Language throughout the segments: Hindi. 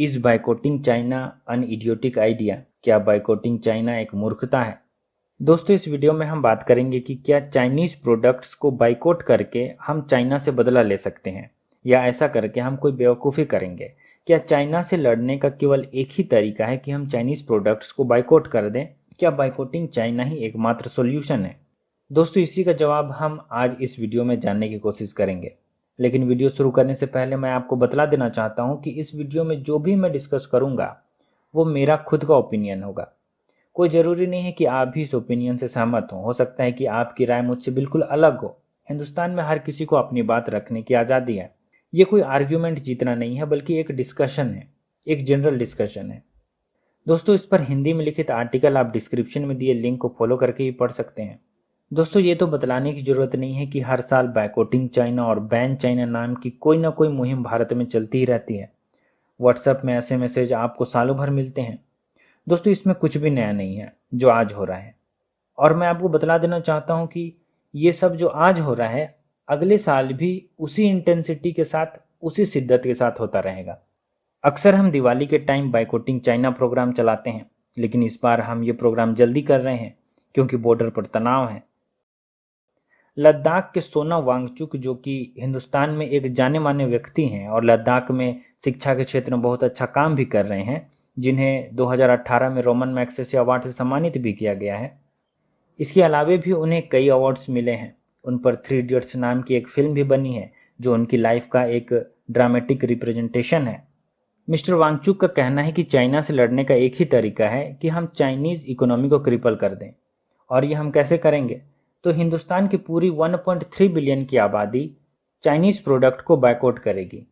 Is boycotting China an idiotic idea? क्या बाइकॉटिंग चाइना एक मूर्खता है? दोस्तों, इस वीडियो में हम बात करेंगे कि क्या चाइनीज प्रोडक्ट्स को बाइकॉट करके हम चाइना से बदला ले सकते हैं, या ऐसा करके हम कोई बेवकूफ़ी करेंगे। क्या चाइना से लड़ने का केवल एक ही तरीका है कि हम चाइनीज प्रोडक्ट्स को बाइकॉट कर दें? क्या बाइकॉटिंग चाइना ही एकमात्र सॉल्यूशन है? दोस्तों, इसी का जवाब हम आज इस वीडियो में जानने की कोशिश करेंगे। लेकिन वीडियो शुरू करने से पहले मैं आपको बतला देना चाहता हूं कि इस वीडियो में जो भी मैं डिस्कस करूंगा वो मेरा खुद का ओपिनियन होगा। कोई ज़रूरी नहीं है कि आप भी इस ओपिनियन से सहमत हो सकता है कि आपकी राय मुझसे बिल्कुल अलग हो। हिंदुस्तान में हर किसी को अपनी बात रखने की आज़ादी है। ये कोई आर्ग्यूमेंट जीतना नहीं है, बल्कि एक डिस्कशन है, एक जनरल डिस्कशन है। दोस्तों, इस पर हिंदी में लिखित आर्टिकल आप डिस्क्रिप्शन में दिए लिंक को फॉलो करके ही पढ़ सकते हैं। दोस्तों, ये तो बतलाने की जरूरत नहीं है कि हर साल बाइकॉटिंग चाइना और बैन चाइना नाम की कोई ना कोई मुहिम भारत में चलती ही रहती है। व्हाट्सएप में ऐसे मैसेज आपको सालों भर मिलते हैं। दोस्तों, इसमें कुछ भी नया नहीं है जो आज हो रहा है। और मैं आपको बतला देना चाहता हूं कि ये सब जो आज हो रहा है अगले साल भी उसी इंटेंसिटी के साथ, उसी शिद्दत के साथ होता रहेगा। अक्सर हम दिवाली के टाइम बाइकॉटिंग चाइना प्रोग्राम चलाते हैं, लेकिन इस बार हम ये प्रोग्राम जल्दी कर रहे हैं क्योंकि बॉर्डर पर तनाव है। लद्दाख के सोना वांगचुक, जो कि हिंदुस्तान में एक जाने माने व्यक्ति हैं और लद्दाख में शिक्षा के क्षेत्र में बहुत अच्छा काम भी कर रहे हैं, जिन्हें 2018 में रोमन मैग्सेसे अवार्ड से सम्मानित भी किया गया है। इसके अलावे भी उन्हें कई अवार्ड्स मिले हैं। उन पर थ्री इडियट्स नाम की एक फिल्म भी बनी है, जो उनकी लाइफ का एक ड्रामेटिक रिप्रेजेंटेशन है। मिस्टर वांगचुक का कहना है कि चाइना से लड़ने का एक ही तरीका है कि हम चाइनीज़ इकोनॉमी को क्रिपल कर दें। और ये हम कैसे करेंगे? तो हिंदुस्तान की पूरी 1.3 बिलियन की आबादी चाइनीज़ प्रोडक्ट को बायकॉट करेगी।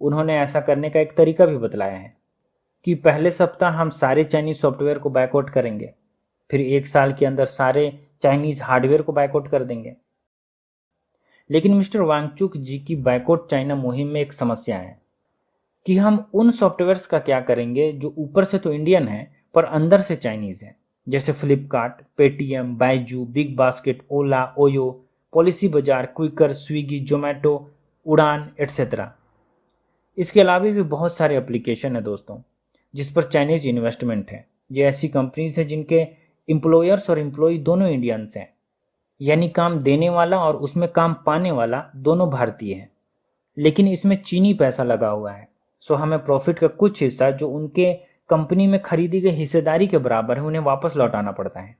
उन्होंने ऐसा करने का एक तरीका भी बतलाया है कि पहले सप्ताह हम सारे चाइनीज़ सॉफ्टवेयर को बायकॉट करेंगे, फिर एक साल के अंदर सारे चाइनीज़ हार्डवेयर को बायकॉट कर देंगे। लेकिन मिस्टर वांगचुक जी की बायकॉट चाइना मुहिम में एक समस्या है कि हम उन सॉफ्टवेयर्स का क्या करेंगे जो ऊपर से तो इंडियन है पर अंदर से चाइनीज़ है, जैसे Flipkart, Paytm, Byju, Big Basket, Ola, OYO, Policybazaar, Quikr, Swiggy, Zomato, Udaan etcetera. इसके अलावा भी बहुत सारे एप्लीकेशन है दोस्तों, जिस पर चाइनीज इन्वेस्टमेंट है। ये ऐसी कंपनीज हैं जिनके एम्प्लॉयर्स और एम्प्लॉय दोनों इंडियंस हैं, यानी काम देने वाला और उसमें काम पाने वाला दोनों भारतीय हैं। लेकिन इसमें चीनी पैसा लगा हुआ है, सो हमें प्रॉफिट का कुछ हिस्सा जो उनके कंपनी में खरीदी गई हिस्सेदारी के बराबर है उन्हें वापस लौटाना पड़ता है।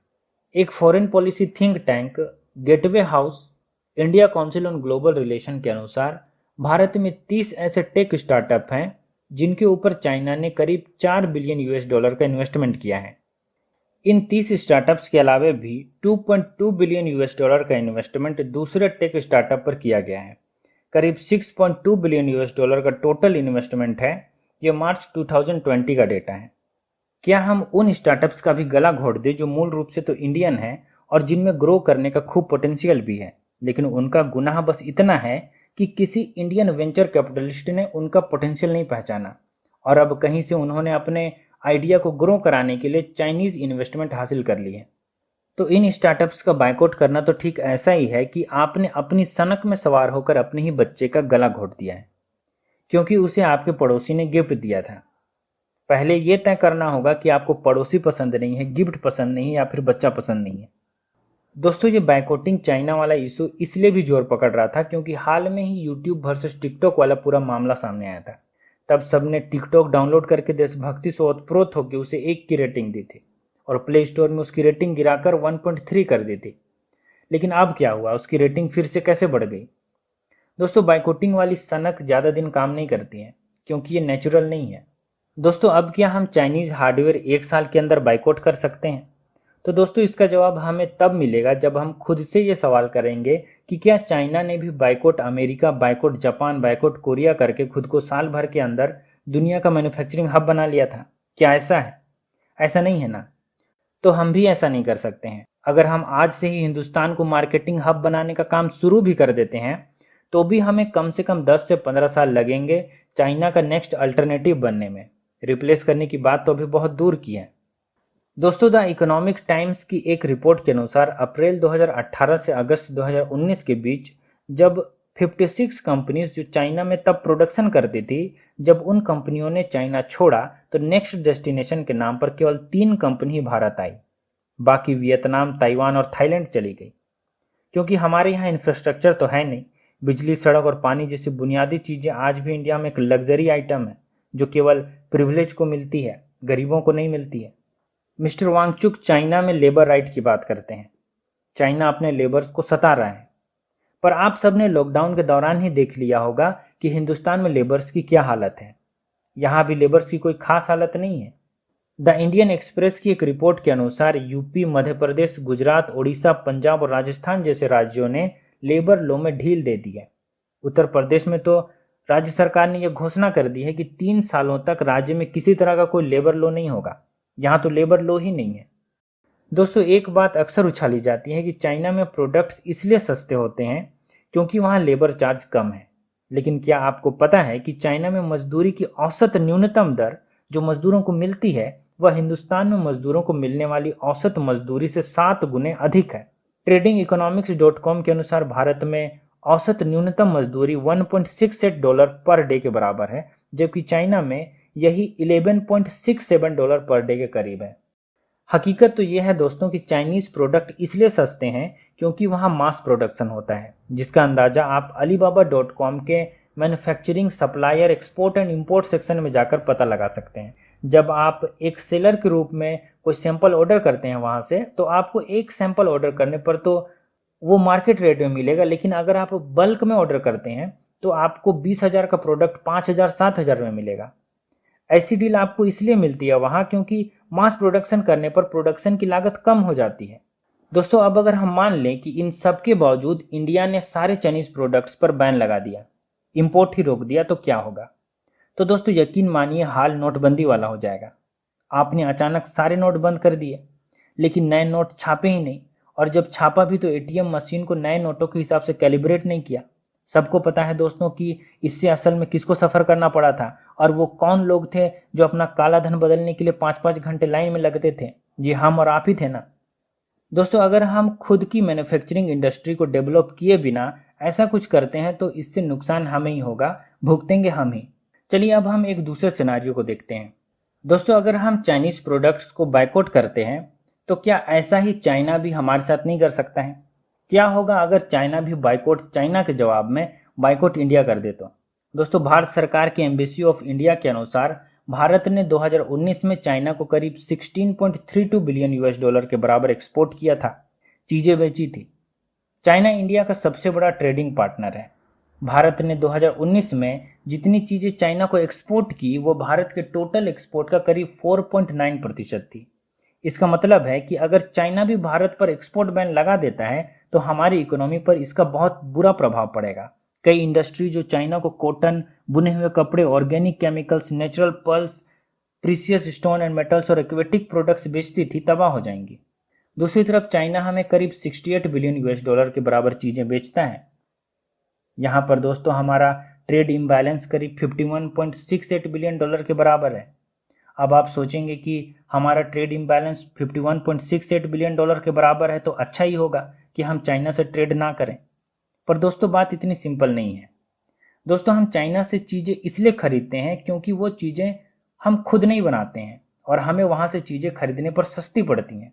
एक foreign policy think tank gateway house India council on global relation के अनुसार भारत में 30 ऐसे टेक स्टार्टअप हैं जिनके ऊपर चाइना ने करीब 4 बिलियन यूएस डॉलर का इन्वेस्टमेंट किया है। इन 30 स्टार्टअप्स के अलावा भी 2.2 बिलियन यूएस डॉलर का इन्वेस्टमेंट दूसरे टेक स्टार्टअप पर किया गया है। करीब 6.2 बिलियन यूएस डॉलर का टोटल इन्वेस्टमेंट है। ये मार्च 2020 का डेटा है। क्या हम उन स्टार्टअप्स का भी गला घोट दें जो मूल रूप से तो इंडियन है और जिनमें ग्रो करने का खूब पोटेंशियल भी है, लेकिन उनका गुनाह बस इतना है कि किसी इंडियन वेंचर कैपिटलिस्ट ने उनका पोटेंशियल नहीं पहचाना और अब कहीं से उन्होंने अपने आइडिया को ग्रो कराने के लिए चाइनीज इन्वेस्टमेंट हासिल कर ली है। तो इन स्टार्टअप्स का बायकॉट करना तो ठीक ऐसा ही है कि आपने अपनी सनक में सवार होकर अपने ही बच्चे का गला घोट दिया है, क्योंकि उसे आपके पड़ोसी ने गिफ्ट दिया था। पहले यह तय करना होगा कि आपको पड़ोसी पसंद नहीं है, गिफ्ट पसंद नहीं है, या फिर बच्चा पसंद नहीं है। दोस्तों, ये बायकॉटिंग चाइना वाला इशू इसलिए भी जोर पकड़ रहा था क्योंकि हाल में ही यूट्यूब वर्सेस टिकटॉक वाला पूरा मामला सामने आया था। तब सबने टिकटॉक डाउनलोड करके देशभक्ति से ओतप्रोत होकर उसे 1 की रेटिंग दी थी और प्ले स्टोर में उसकी रेटिंग गिराकर 1.3 कर दी थी। लेकिन अब क्या हुआ, उसकी रेटिंग फिर से कैसे बढ़ गई? दोस्तों, बायकॉटिंग वाली सनक ज़्यादा दिन काम नहीं करती है क्योंकि ये नेचुरल नहीं है। दोस्तों, अब क्या हम चाइनीज़ हार्डवेयर एक साल के अंदर बायकॉट कर सकते हैं? तो दोस्तों, इसका जवाब हमें तब मिलेगा जब हम खुद से ये सवाल करेंगे कि क्या चाइना ने भी boycott America, boycott Japan, boycott Korea करके खुद को साल भर के अंदर दुनिया का मैन्युफैक्चरिंग हब बना लिया था? क्या ऐसा है? ऐसा नहीं है ना? तो हम भी ऐसा नहीं कर सकते हैं। अगर हम आज से ही हिंदुस्तान को मार्केटिंग हब बनाने का काम शुरू भी कर देते हैं तो भी हमें कम से कम 10 से 15 साल लगेंगे चाइना का नेक्स्ट अल्टरनेटिव बनने में। रिप्लेस करने की बात तो अभी बहुत दूर की है। दोस्तों, द इकोनॉमिक टाइम्स की एक रिपोर्ट के अनुसार अप्रैल 2018 से अगस्त 2019 के बीच जब 56 कंपनीज जो चाइना में तब प्रोडक्शन करती थी, जब उन कंपनियों ने चाइना छोड़ा तो नेक्स्ट डेस्टिनेशन के नाम पर केवल 3 कंपनी ही भारत आई। बाकी वियतनाम, ताइवान और थाईलैंड चली गई। क्योंकि हमारे यहाँ इंफ्रास्ट्रक्चर तो है नहीं, बिजली, सड़क और पानी जैसी बुनियादी चीजें आज भी इंडिया में एक लग्जरी आइटम है जो केवल प्रिविलेज को मिलती है, गरीबों को नहीं मिलती है। मिस्टर वांगचुक चाइना में लेबर राइट की बात करते हैं। चाइना अपने लेबर्स को सता रहा है, पर आप सबने लॉकडाउन के दौरान ही देख लिया होगा कि हिंदुस्तान में लेबर्स की क्या हालत है। यहाँ भी लेबर्स की कोई खास हालत नहीं है। द इंडियन एक्सप्रेस की एक रिपोर्ट के अनुसार यूपी, मध्य प्रदेश, गुजरात, ओडिशा, पंजाब और राजस्थान जैसे राज्यों ने लेबर लॉ में ढील दे दी है। उत्तर प्रदेश में तो राज्य सरकार ने यह घोषणा कर दी है कि 3 सालों तक राज्य में किसी तरह का कोई लेबर लॉ नहीं होगा। यहाँ तो लेबर लॉ ही नहीं है। दोस्तों, एक बात अक्सर उछाली जाती है कि चाइना में प्रोडक्ट्स इसलिए सस्ते होते हैं क्योंकि वहाँ लेबर चार्ज कम है। लेकिन क्या आपको पता है कि चाइना में मजदूरी की औसत न्यूनतम दर जो मजदूरों को मिलती है वह हिंदुस्तान में मजदूरों को मिलने वाली औसत मजदूरी से 7 गुने अधिक है। tradingeconomics.com के अनुसार भारत में औसत न्यूनतम मजदूरी $1.68 पर डे के बराबर है, जबकि चाइना में यही $11.67 पर डे के करीब है। हकीकत तो यह है दोस्तों कि चाइनीज प्रोडक्ट इसलिए सस्ते हैं क्योंकि वहां मास प्रोडक्शन होता है, जिसका अंदाजा आप alibaba.com के manufacturing, supplier, export and import section में जाकर पता लगा सकते हैं। जब आप एक सेलर के रूप में कोई सैंपल ऑर्डर करते हैं वहां से, तो आपको एक सैंपल ऑर्डर करने पर तो वो मार्केट रेट में मिलेगा, लेकिन अगर आप बल्क में ऑर्डर करते हैं तो आपको 20,000 का प्रोडक्ट 5,000, 7,000 में मिलेगा। ऐसी डील आपको इसलिए मिलती है वहां क्योंकि मास प्रोडक्शन करने पर प्रोडक्शन की लागत कम हो जाती है। दोस्तों, अब अगर हम मान लें कि इन सब के बावजूद इंडिया ने सारे चाइनीज प्रोडक्ट्स पर बैन लगा दिया, इंपोर्ट ही रोक दिया, तो क्या होगा? तो दोस्तों, यकीन मानिए हाल नोटबंदी वाला हो जाएगा। आपने अचानक सारे नोट बंद कर दिए, लेकिन नए नोट छापे ही नहीं, और जब छापा भी तो एटीएम मशीन को नए नोटों के हिसाब से कैलिब्रेट नहीं किया। सबको पता है दोस्तों कि इससे असल में किसको सफर करना पड़ा था, और वो कौन लोग थे जो अपना काला धन बदलने के लिए 5-5 घंटे लाइन में लगते थे। जी, हम और आप ही थे ना। दोस्तों, अगर हम खुद की मैन्युफैक्चरिंग इंडस्ट्री को डेवलप किए बिना ऐसा कुछ करते हैं तो इससे नुकसान हमें ही होगा, भुगतेंगे हम ही। चलिए अब हम एक दूसरे सिनारियो को देखते हैं। दोस्तों, अगर हम चाइनीज प्रोडक्ट्स को बायकॉट करते हैं तो क्या ऐसा ही चाइना भी हमारे साथ नहीं कर सकता है? क्या होगा अगर चाइना भी बायकॉट चाइना के जवाब में बायकॉट इंडिया कर दे तो? दोस्तों, भारत सरकार के एम्बेसी ऑफ इंडिया के अनुसार भारत ने 2019 में चाइना को करीब 16.32 बिलियन US डॉलर के बराबर एक्सपोर्ट किया था, चीजें बेची थी। चाइना इंडिया का सबसे बड़ा ट्रेडिंग पार्टनर है। भारत ने 2019 में जितनी चीजें चाइना को एक्सपोर्ट की वो भारत के टोटल एक्सपोर्ट का करीब 4.9% थी। इसका मतलब है कि अगर चाइना भी भारत पर एक्सपोर्ट बैन लगा देता है तो हमारी इकोनॉमी पर इसका बहुत बुरा प्रभाव पड़ेगा। कई इंडस्ट्री जो चाइना को कॉटन, बुने हुए कपड़े, organic chemicals, natural pearls, precious stone and metals और एक्वेटिक प्रोडक्ट्स बेचती थी, तबाह हो जाएंगी। दूसरी तरफ चाइना हमें करीब 68 बिलियन US डॉलर के बराबर चीजें बेचता है। यहाँ पर दोस्तों हमारा ट्रेड इम्बैलेंस करीब 51.68 बिलियन डॉलर के बराबर है। अब आप सोचेंगे कि हमारा ट्रेड इम्बैलेंस 51.68 बिलियन डॉलर के बराबर है तो अच्छा ही होगा कि हम चाइना से ट्रेड ना करें। पर दोस्तों, बात इतनी सिंपल नहीं है। दोस्तों, हम चाइना से चीजें इसलिए खरीदते हैं क्योंकि वो चीजें हम खुद नहीं बनाते हैं और हमें वहां से चीजें खरीदने पर सस्ती पड़ती हैं।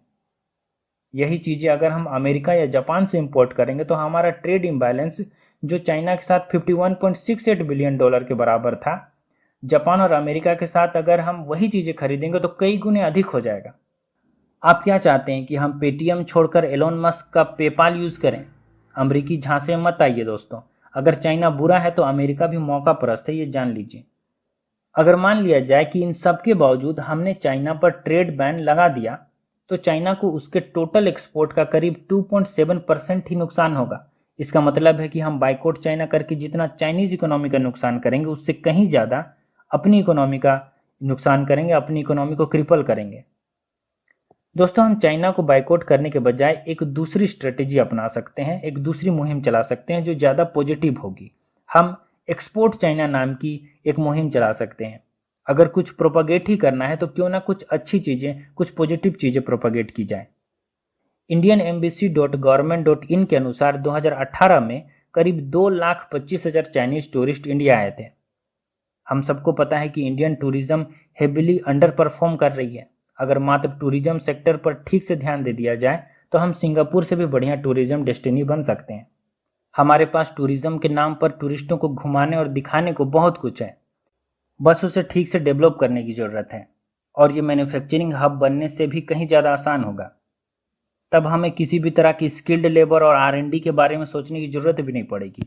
यही चीजें अगर हम अमेरिका या जापान से इंपोर्ट करेंगे तो हमारा ट्रेड इम्बैलेंस जो चाइना के साथ 51.68 बिलियन डॉलर के बराबर था, जापान और अमेरिका के साथ अगर हम वही चीजें खरीदेंगे तो कई गुने अधिक हो जाएगा। आप क्या चाहते हैं कि हम पेटीएम छोड़कर एलोन मस्क का पेपाल यूज करें? अमेरिकी झांसे में मत आइए दोस्तों। अगर चाइना बुरा है तो अमेरिका भी मौका परस्त है, ये जान लीजिए। अगर मान लिया जाए कि इन सब के बावजूद हमने चाइना पर ट्रेड बैन लगा दिया तो चाइना को उसके टोटल एक्सपोर्ट का करीब 2.7% ही नुकसान होगा। इसका मतलब है कि हम बाइकआउट चाइना करके जितना चाइनीज इकोनॉमी का नुकसान करेंगे उससे कहीं ज्यादा अपनी इकोनॉमी का नुकसान करेंगे, अपनी इकोनॉमी को क्रिपल करेंगे। दोस्तों, हम चाइना को बाइकआउट करने के बजाय एक दूसरी स्ट्रेटेजी अपना सकते हैं, एक दूसरी मुहिम चला सकते हैं जो ज़्यादा पॉजिटिव होगी। हम एक्सपोर्ट चाइना नाम की एक मुहिम चला सकते हैं। अगर कुछ प्रोपागेट ही करना है तो क्यों ना कुछ अच्छी चीज़ें, कुछ पॉजिटिव चीज़ें प्रोपागेट की जाए। IndianEmbassy.government.in के अनुसार 2018 में करीब 2,25,000 चाइनीज टूरिस्ट इंडिया आए थे। हम सबको पता है कि Indian tourism heavily under perform कर रही है। अगर मात्र टूरिज्म सेक्टर पर ठीक से ध्यान दे दिया जाए तो हम सिंगापुर से भी बढ़िया टूरिज्म डेस्टिनी बन सकते हैं। हमारे पास टूरिज्म के नाम पर टूरिस्टों को घुमाने और दिखाने को बहुत कुछ है, बस उसे ठीक से डेवलप करने की ज़रूरत है। और ये मैन्युफैक्चरिंग हब बनने से भी कहीं ज़्यादा आसान होगा। तब हमें किसी भी तरह की स्किल्ड लेबर और R&D के बारे में सोचने की ज़रूरत भी नहीं पड़ेगी।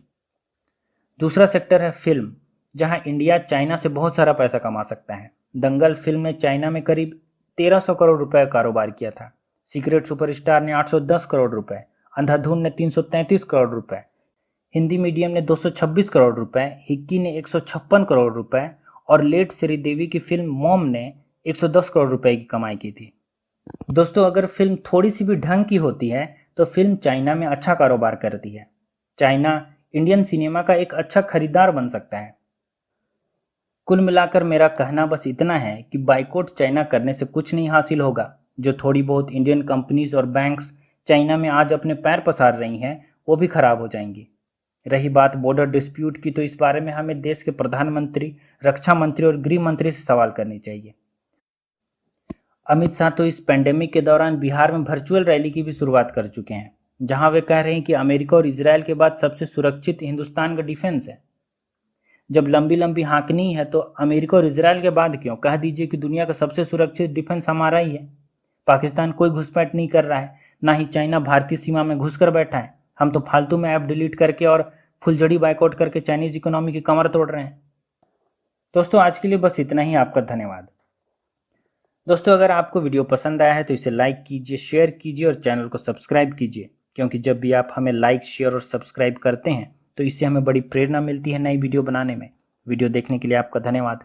दूसरा सेक्टर है फिल्म, जहां इंडिया चाइना से बहुत सारा पैसा कमा सकता है। दंगल फिल्म ने चाइना में करीब 1300 करोड़ रुपए का कारोबार किया था। सीक्रेट सुपरस्टार ने 810 करोड़ रुपए, अंधाधुन ने 333 करोड़ रुपए, हिंदी मीडियम ने 226 करोड़ रुपए, हिक्की ने 156 करोड़ रुपए और लेट श्रीदेवी की फिल्म मॉम ने 110 करोड़ रुपए की कमाई की थी। दोस्तों, अगर फिल्म थोड़ी सी भी ढंग की होती है तो फिल्म चाइना में अच्छा कारोबार करती है। चाइना इंडियन सिनेमा का एक अच्छा खरीदार बन सकता है। कुल मिलाकर मेरा कहना बस इतना है कि बाइकआउट चाइना करने से कुछ नहीं हासिल होगा। जो थोड़ी बहुत इंडियन कंपनीज और बैंक्स चाइना में आज अपने पैर पसार रही हैं वो भी खराब हो जाएंगी। रही बात बॉर्डर डिस्प्यूट की, तो इस बारे में हमें देश के प्रधानमंत्री, रक्षा मंत्री और गृह मंत्री से सवाल करनी चाहिए। अमित शाह तो इस पेंडेमिक के दौरान बिहार में वर्चुअल रैली की भी शुरुआत कर चुके हैं, जहां वे कह रहे हैं कि अमेरिका और इजरायल के बाद सबसे सुरक्षित हिंदुस्तान का डिफेंस है। जब लंबी लंबी हाँकनी है तो अमेरिका और इजरायल के बाद क्यों कह दीजिए कि दुनिया का सबसे सुरक्षित डिफेंस हमारा ही है। पाकिस्तान कोई घुसपैठ नहीं कर रहा है, ना ही चाइना भारतीय सीमा में घुसकर बैठा है। हम तो फालतू में ऐप डिलीट करके और फुलझड़ी बाइकआउट करके चाइनीज इकोनॉमी की कमर तोड़ रहे हैं। दोस्तों, आज के लिए बस इतना ही। आपका धन्यवाद। दोस्तों, अगर आपको वीडियो पसंद आया है तो इसे लाइक कीजिए, शेयर कीजिए और चैनल को सब्सक्राइब कीजिए, क्योंकि जब भी आप हमें लाइक, शेयर और सब्सक्राइब करते हैं तो इससे हमें बड़ी प्रेरणा मिलती है नई वीडियो बनाने में। वीडियो देखने के लिए आपका धन्यवाद।